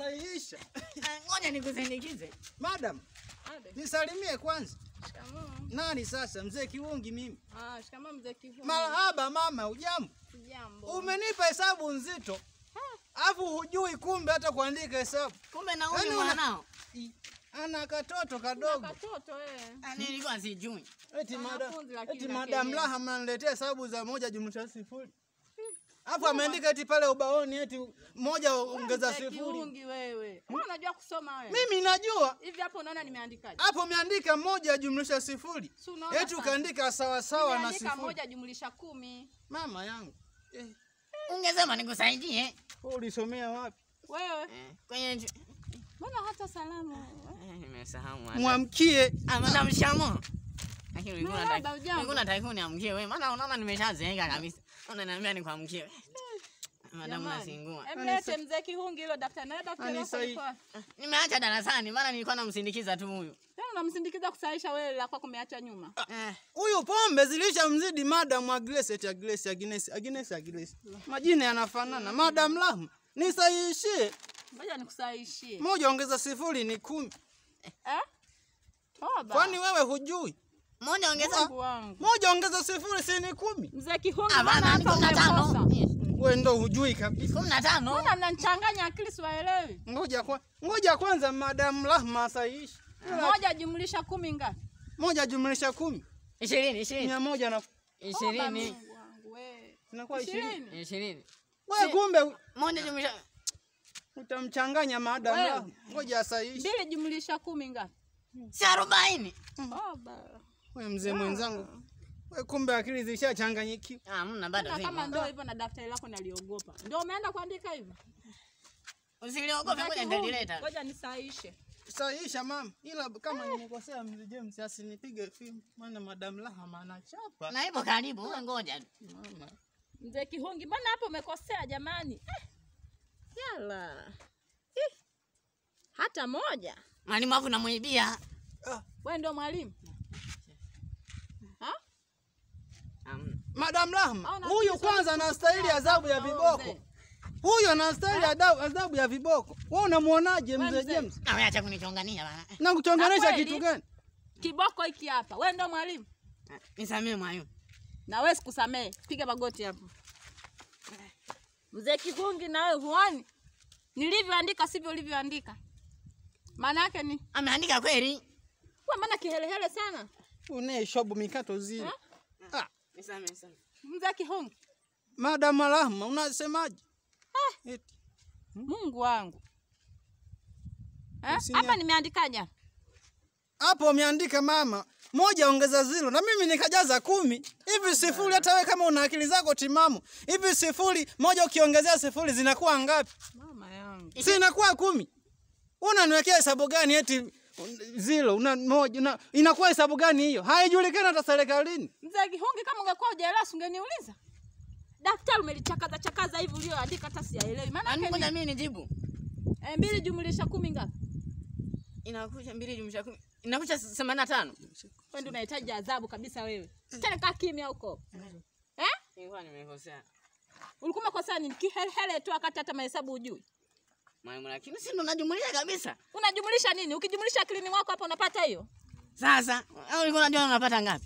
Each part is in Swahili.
nasahihisha. Ngoja nikusindikize. Madam, nisalimie kwanza. Shikamoo. Nani sasa? Mzee Kiungi mimi. Shikamoo mzee Kiungi. Marahaba mama, ujambo? Jambo. Umenipa hesabu nzito. Alafu hujui kumbe hata kuandika hesabu. Kumbe na huyu mwanao. Ana katoto kadogo. Katoto Nilikuwa sijui. Eti madam Laha mnaniletea hesabu za 1 jumlisha 0. Hapo ameandika eti pale ubaoni eti 1 ongeza 0. Kiungi wewe. Unajua kusoma wewe? Mimi najua. Hivi hapo unaona nimeandikaje? Hapo umeandika 1 jumlisha 0. Eti ukaandika sawa sawa na 0. Nimeandika 1 jumlisha 10. Mama yangu. Ungesema nikusaidie. Wewe ulisomea wapi? Wewe? Kwenye mbona hata salamu? Nimesahau. Mwamkie. Madam Shamo. Lakini nataka kuniamkie wewe. Maana unaona nimeshazeeka kabisa. Unaniambia nikuamkie. Madam nasingua. Emlete mzee Kiungi hilo daftari na daftari lako. Nimeacha darasani maana nilikuwa namsindikiza tu huyu. Tena unamsindikiza kusahisha wewe la kwako umeacha nyuma. Huyu pombe zilishamzidi Madam Agnes eti Agnes. Majina yanafanana. Madam Laha, nisahihishie. Ngoja nikusahihishie. 1 ongeza 0 ni 10. Toba. Kwani wewe hujui? 1 ongeza 1 ongeza 0 si ni 10. Mzee Kiungi hapana, ni 15. Wewe ndo hujui kabisa. 15. Mbona mnanichanganya akili siwaelewi? Ngoja kwanza Madam Laha asahihishe. 1 jumlisha 10 ngapi? 1 jumlisha 10. 20. 100 na 20. Inakuwa 20. Wewe kumbe 1 jumlisha utamchanganya Madam Laha. Ngoja asahihishe. 2 jumlisha 10 ngapi? Si 40. Wewe mzee mwenzangu. Wewe kumbe akili zishachanganyikiwa. Hamna bado zima. Kama ndio hivyo na daftari lako naliogopa. Ndio umeenda kuandika hivyo? Usiliogope, ngoja nilileta. Ngoja nisahishe. Sahihisha mama. Ila kama nimekosea mzee James asinipige fimu. Maana Madam Laha anachapa. Na hivyo karibu, ngoja. Mama. Mzee Kiungi, mbona hapo umekosea jamani? Yala. Hata 1. Mwalimu wangu namuibia. Wewe ndio mwalimu? Madam Laha, huyu kwanza anastahili adhabu ya viboko. Huyu anastahili adhabu ya viboko. Wewe unamuonaje mzee James? Na wewe acha kunichongania bana. Na kuchonganisha kitu gani? Kiboko hiki hapa. Wewe ndio mwalimu? Nisamee mwalimu. Na wewe sikusamee. Piga magoti hapo. Mzee Kiungi, na wewe huoni nilivyoandika sivyo ulivyoandika? Maana yake ni ameandika kweli. Wewe maana kihelehele sana. Une shobu mikato zile. Nisamee. Mzee Kiungi. Madam Laha, unasemaje? Eti. Mungu wangu. Hapa nimeandikaje? Hapo umeandika mama 1 ongeza 0 na mimi nikajaza 10. Hivi 0 hata wewe kama una akili zako timamu. Hivi 0 1 ukiongezea 0 zinakuwa ngapi? Mama yangu. Si inakuwa 10. Unaniwekea hesabu gani eti 0 una 1 inakuwa hesabu gani hiyo? Haijulikani hata serikalini. Mzee Kiungi, kama ungekuwa hujaelewa ungeniuliza. Daftari umelichakaza hivi ulioandika hata sielewi. Maana yake ngoja mimi nijibu. 2 jumlisha 10 ngapi? Inakuja 2 jumlisha 10. Inakuja 85. Wewe ndio unahitaji adhabu kabisa wewe. Tena kaa kimya huko. Nilikuwa nimekosea. Ulikuwa umekosea nini? Kihelehele tu akati hata mahesabu hujui. Mwalimu, lakini si ndo najumlisha kabisa. Unajumlisha nini? Ukijumlisha akilini mwako hapa unapata hiyo. Sasa, au ulikuwa unajua unapata ngapi?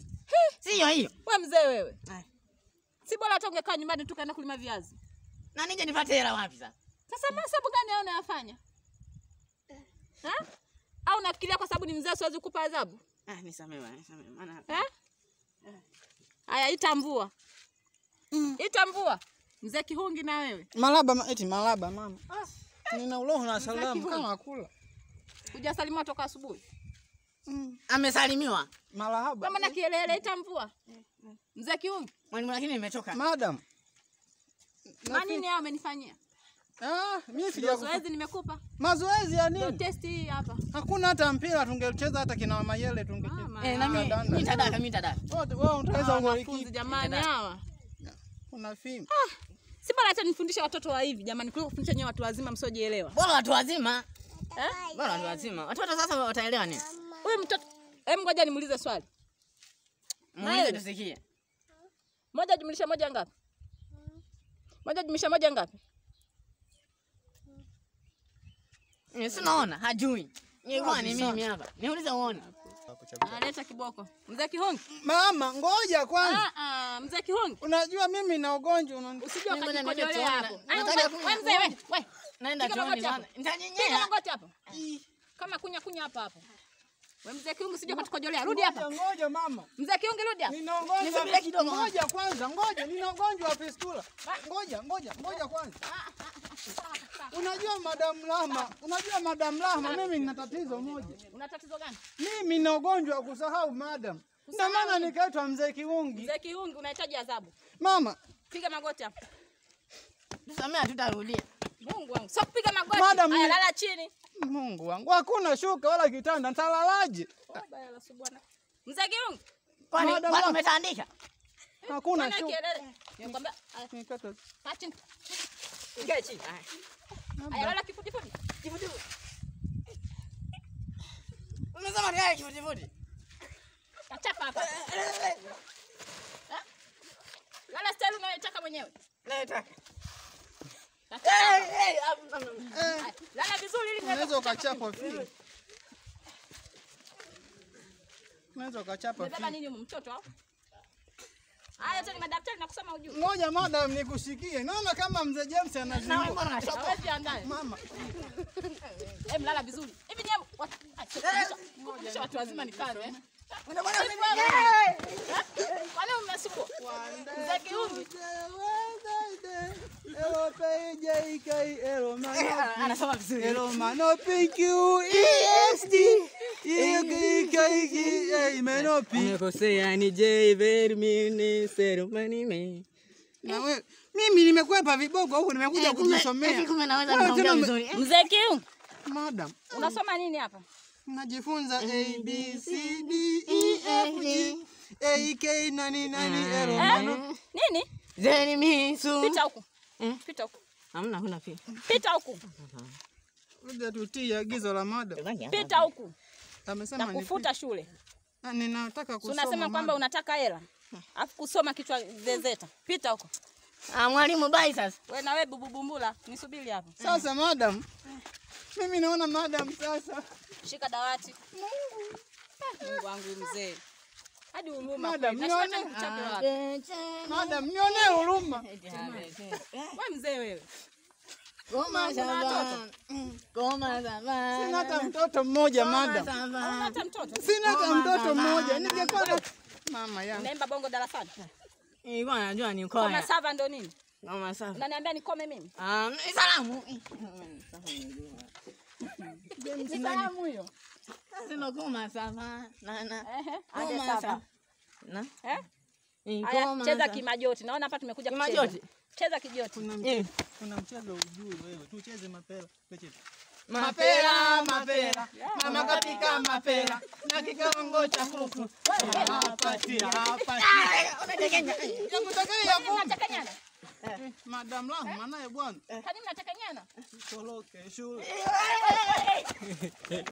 Sio hiyo. Wewe mzee wewe. Si bora hata ungekaa nyumbani tu kaenda kulima viazi. Na nije nipate hela wapi sasa? Sasa mahesabu gani hao unayafanya? Au unafikiria kwa sababu ni mzee siwezi kukupa adhabu? Nisamee maana. Haya, ita mvua. Ita mvua. Mzee Kiungi, na wewe. Malaba mama. Nina uloho na salamu kama kula. Hujasalimiwa toka asubuhi? Amesalimiwa. Marahaba. Kama na kielele ita mvua. Mzee Kiungi. Mwalimu, lakini nimechoka. Madam. Nini hao amenifanyia? Mimi sijakupa. Mazoezi nimekupa. Mazoezi ya nini? Test hii hapa. Hakuna hata mpira tungecheza hata kina Mayele tungecheza. Na mimi tadaka. Wewe utaweza ngoliki. Jamani hawa. Kuna fimu. Si bora hata nifundishe watoto wa hivi jamani, kuliko kufundisha nyewe watu wazima msiojielewa. Bora watu wazima. Bora watu wazima. Watoto sasa wataelewa nini? Wewe mtoto, ngoja nimuulize swali. Muulize tusikie. 1 jumlisha 1 ngapi? 1 jumlisha 1 ngapi? Si unaona hajui. Nilikuwa ni mimi hapa. Niulize uone. Leta kiboko. Mzee Kihongi. Mama, ngoja kwanza. Mzee Kihongi. Unajua mimi na ugonjwa usije ukajikojolea hapo. Wewe mzee wewe. Naenda chooni bana. Piga magoti hapo. Kama kunya hapa hapo. Wewe mzee Kihongi usije ukatukojolea. Rudi hapa. Ngoja mama. Mzee Kihongi rudi hapa. Nina ugonjwa kidogo. Ngoja kwanza, ngoja. Nina ugonjwa wa fistula. Ngoja kwanza. Unajua Madam Rahma, mimi nina tatizo moja. Una tatizo gani? Mimi nina ugonjwa wa kusahau madam. Ndio maana nikaitwa Mzee Kihongi. Mzee Kihongi unahitaji adhabu. Mama, piga magoti hapo. Tusamea tutarudia. Mungu wangu. Sio kupiga magoti. Haya lala chini. Mungu wangu. Hakuna shuka wala kitanda. Nitalalaje? Baya la subwana. Mzee Kihongi. Kwani bado umetandika? Hakuna shuka. Nikwambia nikata. Kati. Ingia chini. Haya lala kifudifudi. Kifudifudi. Unasema ni kifudifudi. Achapa hapa. Lala style unayotaka mwenyewe. Nataka. Lala vizuri ili unaweza ukachapa fili. Unaweza ukachapa fili. Unabeba nini mtoto au? Haya tena madaktari nakusema ujue. Ngoja madam nikushikie. Naona kama Mzee James anazungua. Hawezi andaye. Mama. Mlala vizuri. Hivi ni ngoja watu wazima ni karo Wale umesukua. Mzee Kihongi. Hello PJK hello man. Anasema vizuri. Hello man no PQEST. EKK man Umekosea ni J very mini ceremony me. Na wewe mimi nimekwepa vibogo huko nimekuja kujisomea. Kumbe naweza kuongea vizuri. Mzee Kihongi. Madam. Unasoma nini hapa? Najifunza A B C D E F G A K nani L nini? Zeni misu. Pita huko. Pita huko. Hamna huna pia. Pita huko. Ngoja tutie agizo la madam. Pita huko. Amesema ni kufuta shule. Ninataka kusoma. Unasema kwamba unataka hela. Alafu kusoma kichwa zezeta. Pita huko. Mwalimu bai sasa. Wewe na wewe bububumbula, nisubiri hapo. Sasa madam. Mimi naona madam sasa. Shika dawati. Mungu wangu mzee. Hadi huruma. Madam, Madam, nione huruma. Wewe mzee wewe. Goma sana. Goma sana. Sina hata mtoto mmoja madam. Huna hata mtoto? Sina hata mtoto mmoja. Ningekuwa mama yangu. Naimba bongo darasani. Nilikuwa najua ni kwa. Kama sava ndo nini? Kama sava. Unaniambia nikome mimi? Salamu. Ni salamu hiyo. Sema koma sava. Na. Aje sava. Na. Haya, cheza kimajoti. Naona hapa tumekuja kucheza. Kimajoti. Cheza kijoti. Kuna mchezo ujui wewe. Tucheze mapela. Tucheze. Mapela. Mama katika mapela. Na kigongo cha kuku. Hapa. Unatekenya. Unatekenya. Madam Rahma naye bwana. Kwani mnatekanyana? Toroke shule.